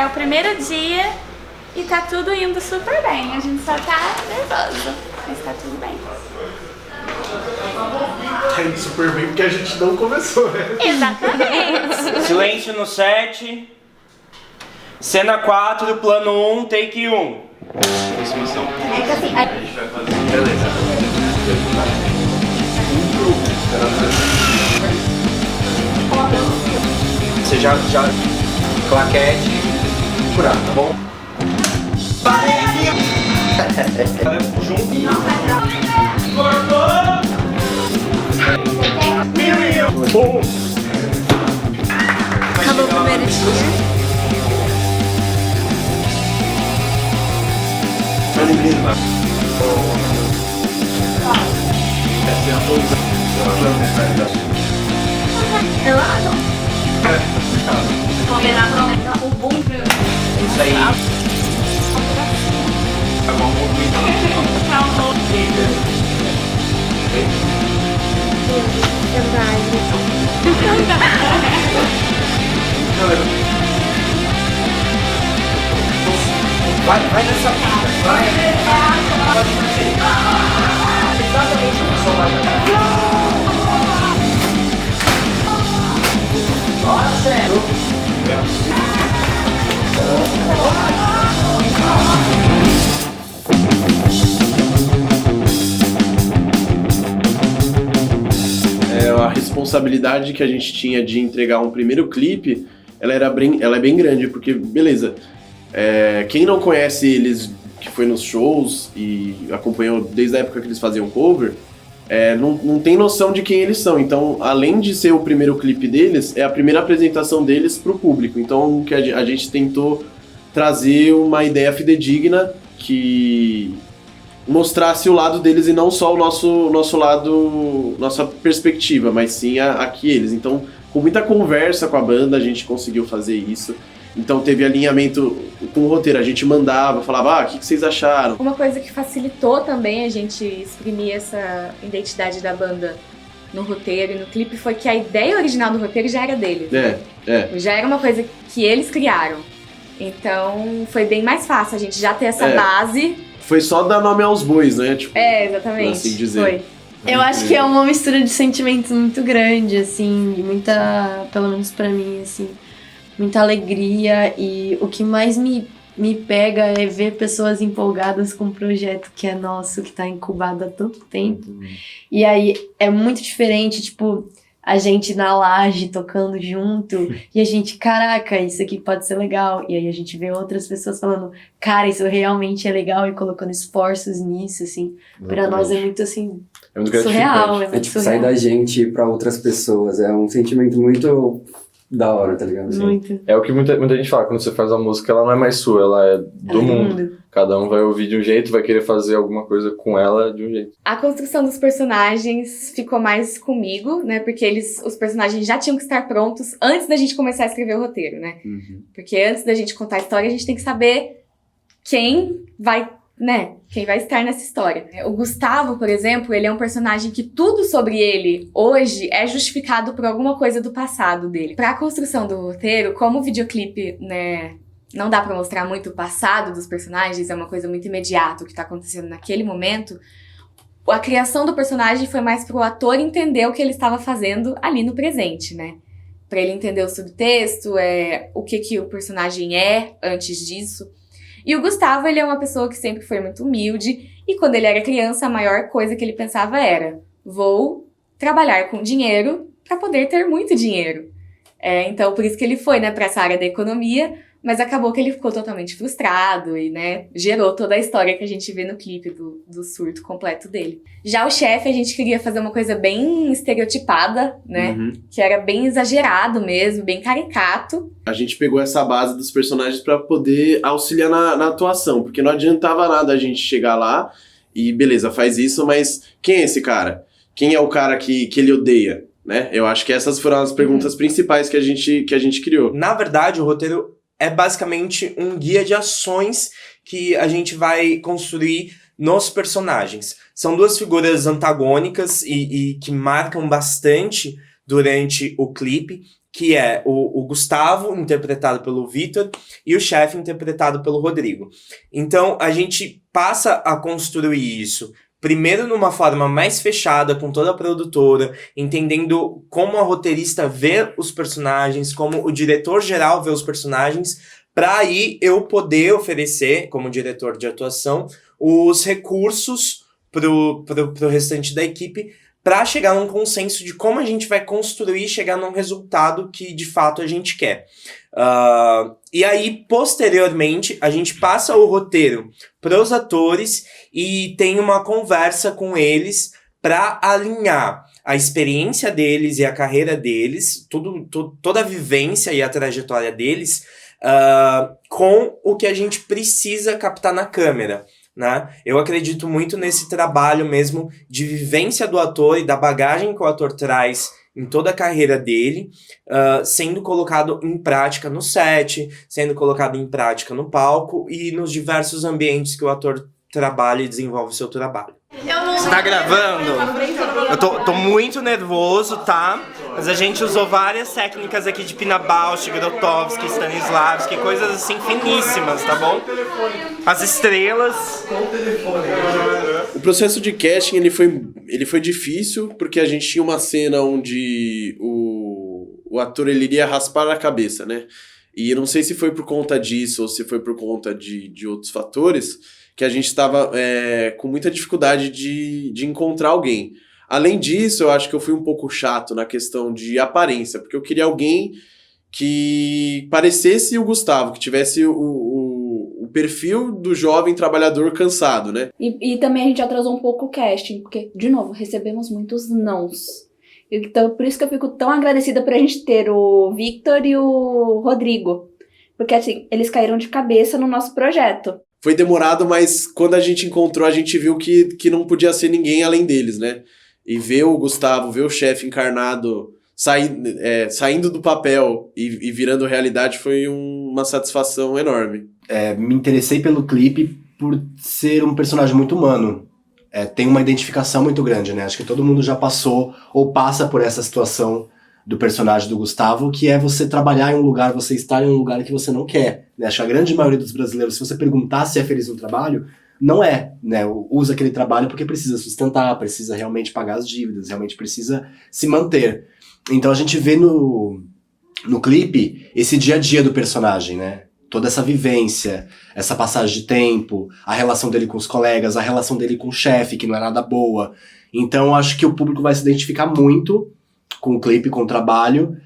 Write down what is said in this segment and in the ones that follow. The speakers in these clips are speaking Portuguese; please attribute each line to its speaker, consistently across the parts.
Speaker 1: É o primeiro dia e tá tudo indo super bem. A gente só tá nervoso, mas tá tudo bem.
Speaker 2: Tá indo super bem porque a gente não começou, né?
Speaker 1: Exatamente.
Speaker 3: Silêncio no set. Cena 4, plano 1, take 1.
Speaker 1: É que assim,
Speaker 2: A gente vai fazer. Beleza.
Speaker 3: Você já claquete, curar, tá bom? Junto. Cortou!
Speaker 4: Acabou o primeiro dia.
Speaker 1: relaxam. Combinar o boom.
Speaker 3: Isso aí. Tá bom, vai nessa pista, vai. Pode fazer. Exatamente o que só vai dar. Nossa, sério.
Speaker 2: A responsabilidade que a gente tinha de entregar um primeiro clipe, ela é bem grande, porque, beleza, quem não conhece eles, que foi nos shows e acompanhou desde a época que eles faziam cover, não tem noção de quem eles são. Então, além de ser o primeiro clipe deles, é a primeira apresentação deles pro público. Então, que a gente tentou trazer uma ideia fidedigna que mostrasse o lado deles e não só o nosso lado, nossa perspectiva, mas sim aqui eles. Então, com muita conversa com a banda, a gente conseguiu fazer isso. Então teve alinhamento com o roteiro, a gente mandava, falava, o que vocês acharam?
Speaker 4: Uma coisa que facilitou também a gente exprimir essa identidade da banda no roteiro e no clipe foi que a ideia original do roteiro já era deles. Já era uma coisa que eles criaram. Então foi bem mais fácil a gente já ter essa base.
Speaker 2: Foi só dar nome aos bois, né? Tipo,
Speaker 4: exatamente.
Speaker 2: Assim dizer.
Speaker 4: Foi.
Speaker 5: Eu acho que é uma mistura de sentimentos muito grande, assim, de muita, pelo menos pra mim, assim, muita alegria, e o que mais me pega é ver pessoas empolgadas com um projeto que é nosso, que tá incubado há tanto tempo. E aí é muito diferente, tipo, a gente na laje tocando junto e a gente, caraca, isso aqui pode ser legal. E aí a gente vê outras pessoas falando, cara, isso realmente é legal, e colocando esforços nisso, assim. Pra nós é muito, assim,
Speaker 2: é muito
Speaker 5: surreal.
Speaker 6: É tipo, sair da gente pra outras pessoas. É um sentimento muito da hora, tá ligado?
Speaker 5: Muito.
Speaker 7: É o que muita gente fala, quando você faz uma música, ela não é mais sua, ela é do mundo. Cada um vai ouvir de um jeito, vai querer fazer alguma coisa com ela de um jeito.
Speaker 4: A construção dos personagens ficou mais comigo, né? Porque os personagens já tinham que estar prontos antes da gente começar a escrever o roteiro, né? Porque antes da gente contar a história, a gente tem que saber quem vai estar nessa história. O Gustavo, por exemplo, ele é um personagem que tudo sobre ele hoje é justificado por alguma coisa do passado dele. Pra construção do roteiro, como o videoclipe, né, não dá pra mostrar muito o passado dos personagens, é uma coisa muito imediata, o que tá acontecendo naquele momento, a criação do personagem foi mais pro ator entender o que ele estava fazendo ali no presente, né? Pra ele entender o subtexto, o que o personagem é antes disso. E o Gustavo, ele é uma pessoa que sempre foi muito humilde, e quando ele era criança, a maior coisa que ele pensava era: vou trabalhar com dinheiro para poder ter muito dinheiro. Então, por isso que ele foi, né, para essa área da economia, mas acabou que ele ficou totalmente frustrado e, né, gerou toda a história que a gente vê no clipe do surto completo dele. Já o chefe, a gente queria fazer uma coisa bem estereotipada, né, que era bem exagerado mesmo, bem caricato.
Speaker 2: A gente pegou essa base dos personagens pra poder auxiliar na atuação, porque não adiantava nada a gente chegar lá e, beleza, faz isso, mas quem é esse cara? Quem é o cara que ele odeia? Né? Eu acho que essas foram as perguntas principais que a gente criou.
Speaker 3: Na verdade, o roteiro é basicamente um guia de ações que a gente vai construir nos personagens. São duas figuras antagônicas e que marcam bastante durante o clipe, que é o Gustavo, interpretado pelo Vitor, e o chefe, interpretado pelo Rodrigo. Então, a gente passa a construir isso, primeiro numa forma mais fechada, com toda a produtora, entendendo como a roteirista vê os personagens, como o diretor-geral vê os personagens, para aí eu poder oferecer, como diretor de atuação, os recursos pro restante da equipe, para chegar num consenso de como a gente vai construir e chegar num resultado que de fato a gente quer. E aí, posteriormente, a gente passa o roteiro para os atores e tem uma conversa com eles para alinhar a experiência deles e a carreira deles, toda a vivência e a trajetória deles, com o que a gente precisa captar na câmera. Né? Eu acredito muito nesse trabalho mesmo de vivência do ator e da bagagem que o ator traz em toda a carreira dele, sendo colocado em prática no set, sendo colocado em prática no palco e nos diversos ambientes que o ator trabalha e desenvolve o seu trabalho. Você tá gravando? Eu tô muito nervoso, tá? Mas a gente usou várias técnicas aqui de Pina Bausch, Grotowski, Stanislavski, coisas assim finíssimas, tá bom? As estrelas.
Speaker 2: O processo de casting, ele foi difícil, porque a gente tinha uma cena onde o ator ele iria raspar a cabeça, né? E eu não sei se foi por conta disso ou se foi por conta de outros fatores, que a gente estava com muita dificuldade de encontrar alguém. Além disso, eu acho que eu fui um pouco chato na questão de aparência, porque eu queria alguém que parecesse o Gustavo, que tivesse o perfil do jovem trabalhador cansado, né?
Speaker 1: E também a gente atrasou um pouco o casting, porque, de novo, recebemos muitos nãos. Então, por isso que eu fico tão agradecida por a gente ter o Victor e o Rodrigo. Porque, assim, eles caíram de cabeça no nosso projeto.
Speaker 2: Foi demorado, mas quando a gente encontrou, a gente viu que não podia ser ninguém além deles, né? E ver o Gustavo, ver o chefe encarnado saindo do papel e virando realidade foi uma satisfação enorme.
Speaker 8: Me interessei pelo clipe por ser um personagem muito humano. Tem uma identificação muito grande, né? Acho que todo mundo já passou ou passa por essa situação do personagem do Gustavo, que é você trabalhar em um lugar, você estar em um lugar que você não quer. Né? Acho que a grande maioria dos brasileiros, se você perguntar se é feliz no trabalho, não é, né? Usa aquele trabalho porque precisa sustentar, precisa realmente pagar as dívidas, realmente precisa se manter. Então a gente vê no clipe esse dia a dia do personagem, né? Toda essa vivência, essa passagem de tempo, a relação dele com os colegas, a relação dele com o chefe, que não é nada boa. Então acho que o público vai se identificar muito com o clipe, com o trabalho.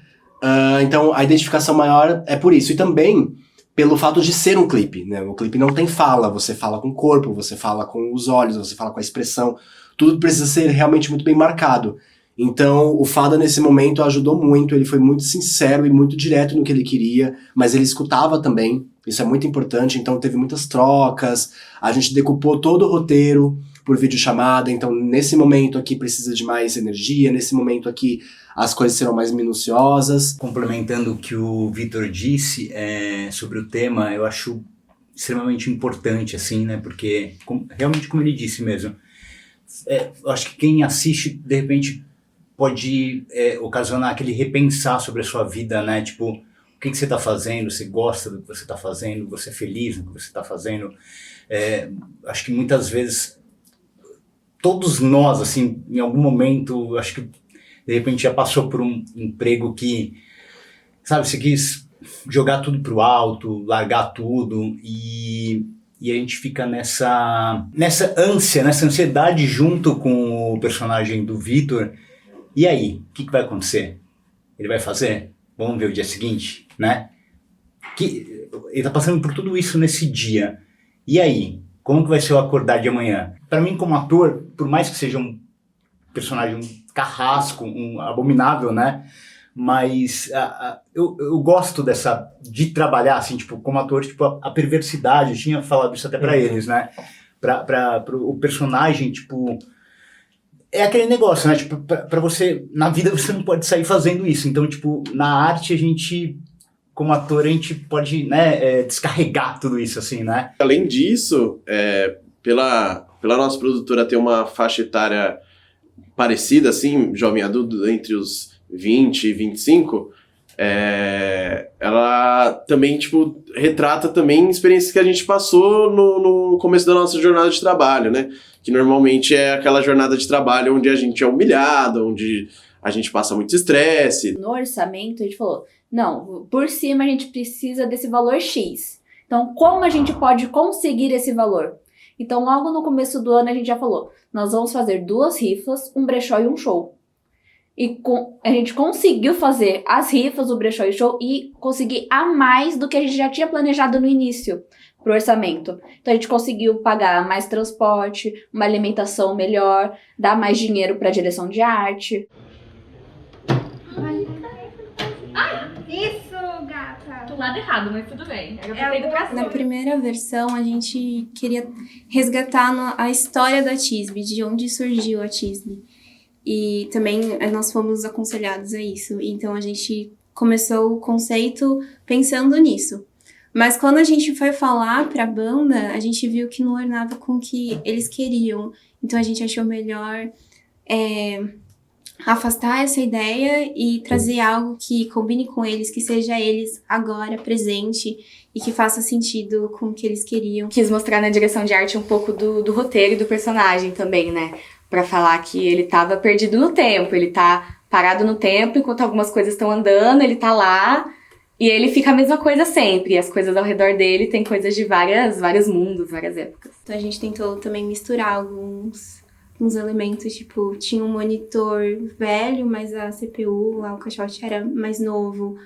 Speaker 8: Então a identificação maior é por isso. E também pelo fato de ser um clipe, né? O clipe não tem fala, você fala com o corpo, você fala com os olhos, você fala com a expressão. Tudo precisa ser realmente muito bem marcado. Então o Fada nesse momento ajudou muito, ele foi muito sincero e muito direto no que ele queria, mas ele escutava também, isso é muito importante, então teve muitas trocas, a gente decupou todo o roteiro por videochamada, então nesse momento aqui precisa de mais energia, nesse momento aqui as coisas serão mais minuciosas.
Speaker 9: Complementando o que o Vitor disse sobre o tema, eu acho extremamente importante, assim, né, porque realmente como ele disse mesmo, eu acho que quem assiste, de repente, pode ocasionar aquele repensar sobre a sua vida, né? Tipo, o que você está fazendo? Você gosta do que você está fazendo? Você é feliz no que você está fazendo? Acho que muitas vezes, todos nós, assim, em algum momento, acho que de repente já passou por um emprego que, sabe, você quis jogar tudo pro alto, largar tudo e a gente fica nessa ânsia, nessa ansiedade junto com o personagem do Vitor. E aí, o que vai acontecer? Ele vai fazer? Vamos ver o dia seguinte, né? Ele tá passando por tudo isso nesse dia. E aí, como que vai ser o acordar de amanhã? Para mim, como ator, por mais que seja um personagem, um carrasco, um abominável, né? Mas eu gosto de trabalhar, assim, tipo, como ator, tipo, a perversidade. Eu tinha falado isso até pra eles, né? Pra o personagem, tipo... É aquele negócio, né? Tipo, pra você... Na vida você não pode sair fazendo isso. Então, tipo, na arte a gente... Como ator, a gente pode, né, descarregar tudo isso, assim, né?
Speaker 2: Além disso, pela nossa produtora ter uma faixa etária parecida, assim, jovem adulto, entre os 20 e 25, ela também, tipo, retrata também experiências que a gente passou no começo da nossa jornada de trabalho, né? Que normalmente é aquela jornada de trabalho onde a gente é humilhado, onde a gente passa muito estresse.
Speaker 1: No orçamento, a gente falou, não, por cima a gente precisa desse valor X. Então, como a gente pode conseguir esse valor? Então, logo no começo do ano, a gente já falou, nós vamos fazer 2 rifas, um brechó e um show. E a gente conseguiu fazer as rifas, o brechó e o show e conseguir a mais do que a gente já tinha planejado no início pro orçamento. Então, a gente conseguiu pagar mais transporte, uma alimentação melhor, dar mais dinheiro para a direção de arte.
Speaker 10: Isso, gata!
Speaker 4: Do lado errado, mas tudo bem. Eu
Speaker 10: Na primeira versão, a gente queria resgatar a história da TISB, de onde surgiu a TISB. E também nós fomos aconselhados a isso. Então, a gente começou o conceito pensando nisso. Mas quando a gente foi falar pra banda, a gente viu que não ornava com o que eles queriam. Então, a gente achou melhor afastar essa ideia e trazer algo que combine com eles, que seja eles agora, presente, e que faça sentido com o que eles queriam.
Speaker 4: Quis mostrar na direção de arte um pouco do roteiro e do personagem também, né? Pra falar que ele tava perdido no tempo, ele tá parado no tempo, enquanto algumas coisas estão andando, ele tá lá, e ele fica a mesma coisa sempre. E as coisas ao redor dele tem coisas de vários mundos, várias épocas.
Speaker 10: Então a gente tentou também misturar alguns elementos, tipo, tinha um monitor velho, mas a CPU, lá o caixote era mais novo,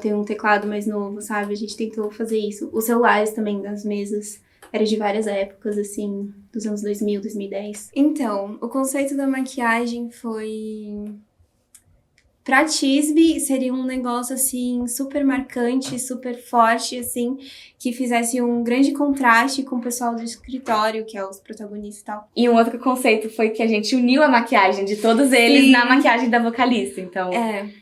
Speaker 10: tem um teclado mais novo, sabe? A gente tentou fazer isso. Os celulares também das mesas eram de várias épocas, assim, dos anos 2000, 2010. Então, o conceito da maquiagem foi... Pra TISB, seria um negócio, assim, super marcante, super forte, assim, que fizesse um grande contraste com o pessoal do escritório, que é os protagonistas e tal.
Speaker 4: E um outro conceito foi que a gente uniu a maquiagem de todos eles na maquiagem da vocalista. Então,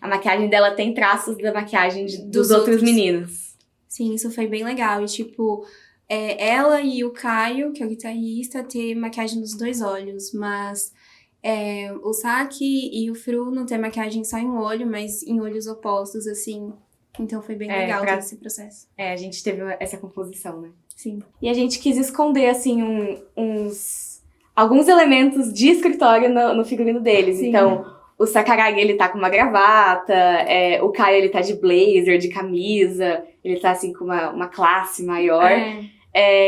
Speaker 4: a maquiagem dela tem traços da maquiagem dos outros meninos.
Speaker 10: Sim, isso foi bem legal. E, tipo, ela e o Caio, que é o guitarrista, ter maquiagem nos 2 olhos, mas... o Saki e o Fru não tem maquiagem só em um olho, mas em olhos opostos, assim. Então foi bem legal todo esse processo.
Speaker 4: A gente teve essa composição, né?
Speaker 10: Sim.
Speaker 4: E a gente quis esconder, assim, alguns elementos de escritório no figurino deles. Sim. Então, o Sakuragi, ele tá com uma gravata, o Kai, ele tá de blazer, de camisa, ele tá, assim, com uma classe maior.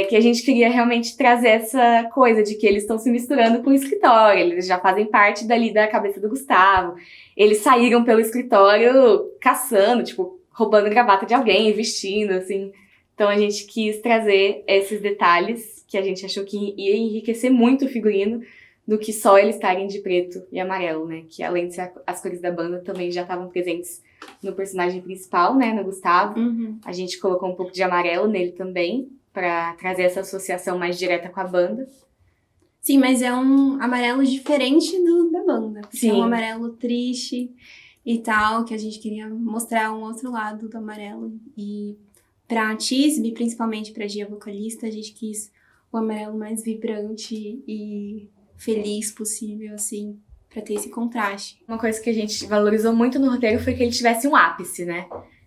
Speaker 4: Que a gente queria realmente trazer essa coisa de que eles estão se misturando com o escritório, eles já fazem parte dali da cabeça do Gustavo. Eles saíram pelo escritório caçando, tipo, roubando gravata de alguém, vestindo, assim. Então a gente quis trazer esses detalhes que a gente achou que ia enriquecer muito o figurino do que só eles estarem de preto e amarelo, né? Que além de ser as cores da banda, também já estavam presentes no personagem principal, né? No Gustavo.
Speaker 10: Uhum.
Speaker 4: A gente colocou um pouco de amarelo nele também, pra trazer essa associação mais direta com a banda.
Speaker 10: Sim, mas é um amarelo diferente da banda.
Speaker 4: Sim.
Speaker 10: É um amarelo triste e tal, que a gente queria mostrar um outro lado do amarelo. E pra TISB, principalmente pra Gia vocalista, a gente quis o amarelo mais vibrante e feliz possível, assim, pra ter esse contraste.
Speaker 4: Uma coisa que a gente valorizou muito no roteiro foi que ele tivesse um ápice, né?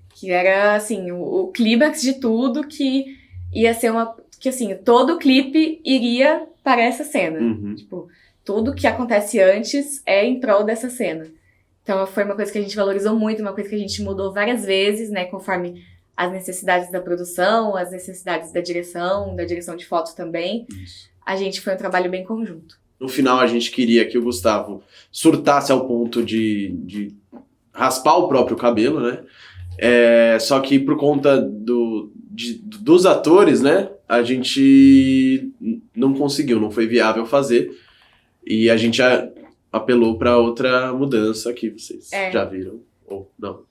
Speaker 4: Que era, assim, o clímax de tudo, que ia ser que, assim, todo o clipe iria para essa cena.
Speaker 2: Uhum.
Speaker 4: Tipo, tudo que acontece antes é em prol dessa cena. Então, foi uma coisa que a gente valorizou muito, uma coisa que a gente mudou várias vezes, né? Conforme as necessidades da produção, as necessidades da direção de foto também.
Speaker 2: Isso.
Speaker 4: A gente foi um trabalho bem conjunto.
Speaker 2: No final, a gente queria que o Gustavo surtasse ao ponto de raspar o próprio cabelo, né? Só que por conta dos atores, né, a gente não conseguiu, não foi viável fazer. E a gente apelou para outra mudança que vocês já viram, ou não.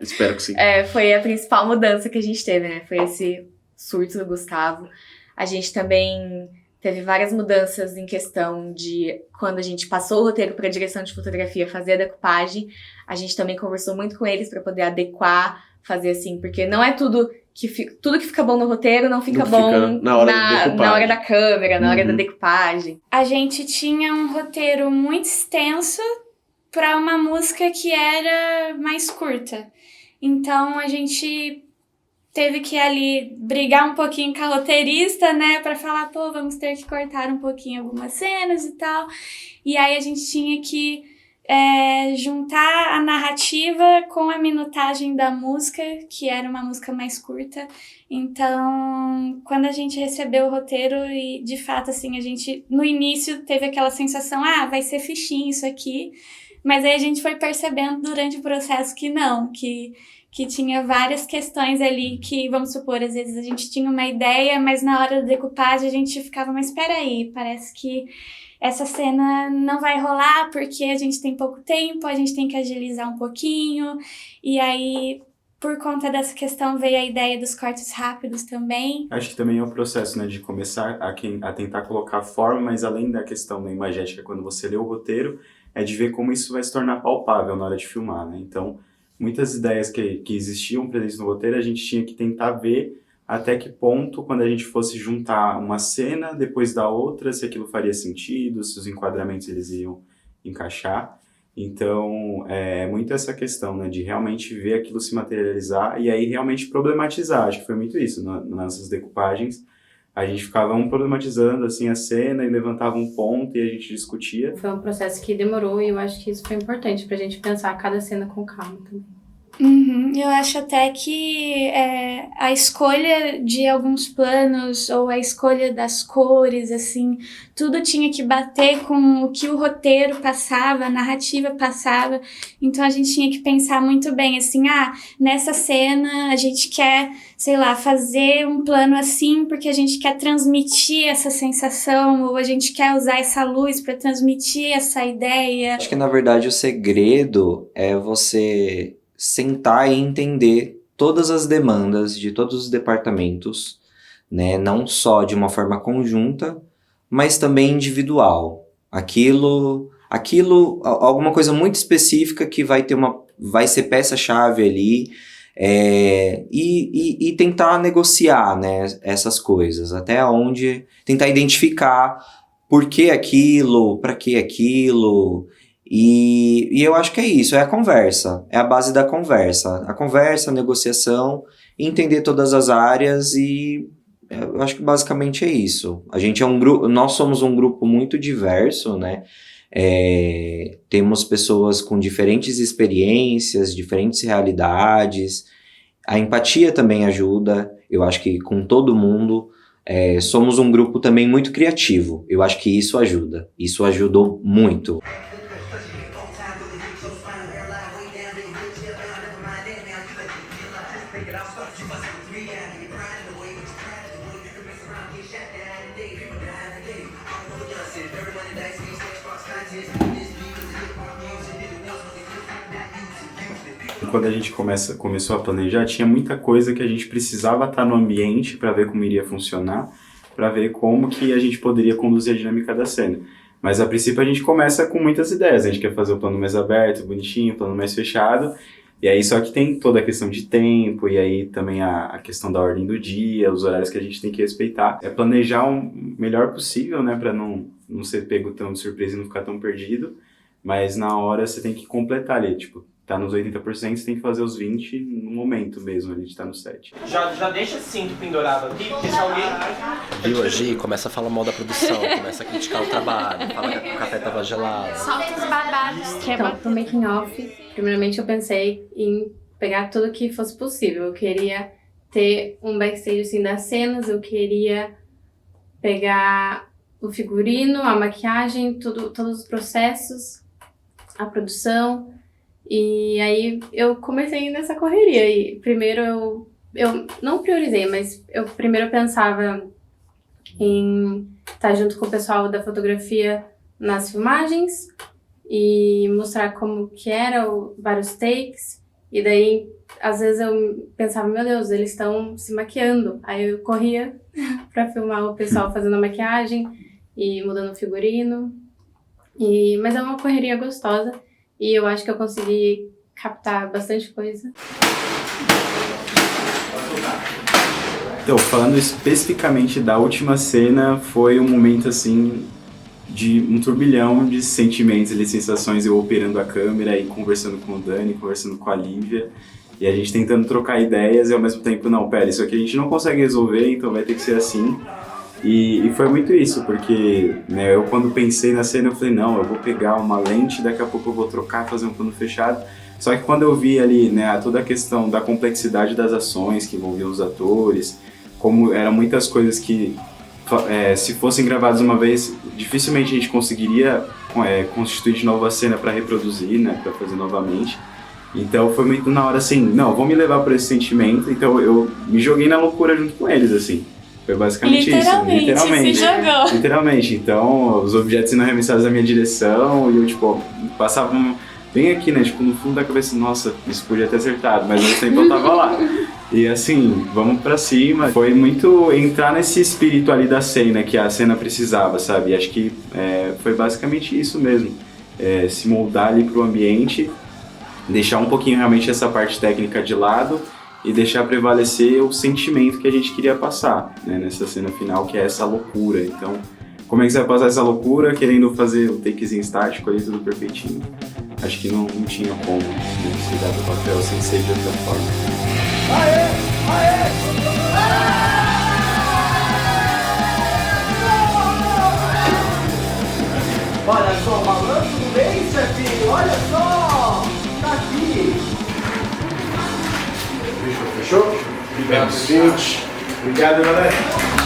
Speaker 2: Espero que sim.
Speaker 4: Foi a principal mudança que a gente teve, né? Foi esse surto do Gustavo. A gente também teve várias mudanças em questão de quando a gente passou o roteiro para a direção de fotografia fazer a decupagem. A gente também conversou muito com eles para poder adequar, fazer assim, porque não é tudo que fica bom no roteiro não fica bom
Speaker 2: na hora
Speaker 4: da câmera, na hora da decupagem.
Speaker 11: A gente tinha um roteiro muito extenso para uma música que era mais curta. Então a gente teve que ali brigar um pouquinho com a roteirista, né, para falar, pô, vamos ter que cortar um pouquinho algumas cenas e tal. E aí a gente tinha que juntar a narrativa com a minutagem da música, que era uma música mais curta. Então, quando a gente recebeu o roteiro e, de fato, assim, a gente, no início, teve aquela sensação, vai ser fichinho isso aqui. Mas aí a gente foi percebendo durante o processo que não, que tinha várias questões ali que, vamos supor, às vezes a gente tinha uma ideia, mas na hora da decupagem a gente ficava, mas espera aí, parece que essa cena não vai rolar porque a gente tem pouco tempo, a gente tem que agilizar um pouquinho. E aí, por conta dessa questão, veio a ideia dos cortes rápidos também.
Speaker 12: Acho que também é o processo, né, de começar a tentar colocar forma, mas além da questão da imagética, quando você lê o roteiro, é de ver como isso vai se tornar palpável na hora de filmar, né? Então, muitas ideias que existiam presentes no roteiro, a gente tinha que tentar ver até que ponto, quando a gente fosse juntar uma cena depois da outra, se aquilo faria sentido, se os enquadramentos eles iam encaixar. Então, é muito essa questão, né, de realmente ver aquilo se materializar e aí realmente problematizar. Acho que foi muito isso, nas nossas decupagens. A gente ficava problematizando assim, a cena e levantava um ponto e a gente discutia.
Speaker 5: Foi um processo que demorou e eu acho que isso foi importante pra gente pensar cada cena com calma também.
Speaker 11: Eu acho até que a escolha de alguns planos ou a escolha das cores, assim, tudo tinha que bater com o que o roteiro passava, a narrativa passava. Então a gente tinha que pensar muito bem, assim, nessa cena a gente quer, sei lá, fazer um plano assim porque a gente quer transmitir essa sensação ou a gente quer usar essa luz para transmitir essa ideia.
Speaker 13: Acho que na verdade o segredo é você sentar e entender todas as demandas de todos os departamentos, né? Não só de uma forma conjunta, mas também individual. Aquilo, alguma coisa muito específica que vai ser peça-chave ali, e tentar negociar, né, essas coisas, até onde tentar identificar por que aquilo, para que aquilo. E eu acho que é isso, é a conversa, é a base da conversa. A conversa, a negociação, entender todas as áreas e eu acho que basicamente é isso. A gente nós somos um grupo muito diverso, né? Temos pessoas com diferentes experiências, diferentes realidades. A empatia também ajuda, eu acho que com todo mundo. Somos um grupo também muito criativo, eu acho que isso ajuda. Isso ajudou muito.
Speaker 12: Quando a gente começou a planejar, tinha muita coisa que a gente precisava estar no ambiente para ver como iria funcionar, para ver como que a gente poderia conduzir a dinâmica da cena. Mas a princípio a gente começa com muitas ideias, a gente quer fazer o plano mais aberto, bonitinho, o plano mais fechado, e aí só que tem toda a questão de tempo, e aí também a questão da ordem do dia, os horários que a gente tem que respeitar. É planejar o melhor possível, né, para não ser pego tão de surpresa e não ficar tão perdido, mas na hora você tem que completar ali, tipo, tá nos 80%, você tem que fazer os 20% no momento mesmo, a gente tá no set.
Speaker 3: Já deixa esse cinto pendurado aqui, porque se alguém...
Speaker 14: Viu, a Gi começa a falar mal da produção, começa a criticar o trabalho, fala que o café tava gelado.
Speaker 5: Solta os babados. Então, pro making off, primeiramente eu pensei em pegar tudo que fosse possível. Eu queria ter um backstage assim das cenas, eu queria pegar o figurino, a maquiagem, todos os processos, a produção. E aí eu comecei nessa correria e primeiro eu não priorizei, mas eu primeiro pensava em estar junto com o pessoal da fotografia nas filmagens e mostrar como que era vários takes. E daí, às vezes eu pensava, meu Deus, eles estão se maquiando. Aí eu corria pra filmar o pessoal fazendo a maquiagem e mudando o figurino. Mas é uma correria gostosa. E eu acho que eu consegui captar bastante coisa.
Speaker 12: Então, falando especificamente da última cena, foi um momento, assim, de um turbilhão de sentimentos e sensações, eu operando a câmera e conversando com o Dani, conversando com a Lívia, e a gente tentando trocar ideias e ao mesmo tempo, não, pera, isso aqui a gente não consegue resolver, então vai ter que ser assim. E foi muito isso, porque né, eu quando pensei na cena, eu falei, não, eu vou pegar uma lente, daqui a pouco eu vou trocar, fazer um plano fechado. Só que quando eu vi ali, né, toda a questão da complexidade das ações que envolviam os atores, como eram muitas coisas que, se fossem gravadas uma vez, dificilmente a gente conseguiria constituir de novo a cena para reproduzir, né, para fazer novamente. Então foi muito na hora assim, não, vou me levar por esse sentimento, então eu me joguei na loucura junto com eles, assim. Foi basicamente
Speaker 11: literalmente,
Speaker 12: isso.
Speaker 11: se jogou.
Speaker 12: Literalmente. Então, os objetos sendo arremessados na minha direção e eu, tipo, passava bem aqui, né? Tipo, no fundo da cabeça, nossa, isso podia ter acertado, mas ao mesmo tempo eu tava lá. E assim, vamos pra cima. Foi muito entrar nesse espírito ali da cena, que a cena precisava, sabe? E acho que foi basicamente isso mesmo. Se moldar ali pro ambiente, deixar um pouquinho realmente essa parte técnica de lado e deixar prevalecer o sentimento que a gente queria passar, né, nessa cena final, que é essa loucura. Então, como é que você vai passar essa loucura querendo fazer o takezinho estático ali, tudo perfeitinho? Acho que não tinha como, né, se dar do papel sem ser de outra forma.
Speaker 15: Aê! Aê! Olha só, o malandro do bem, chefinho, olha só! Tá aqui!
Speaker 2: Fechou? Obrigado, gente. Obrigado, galera.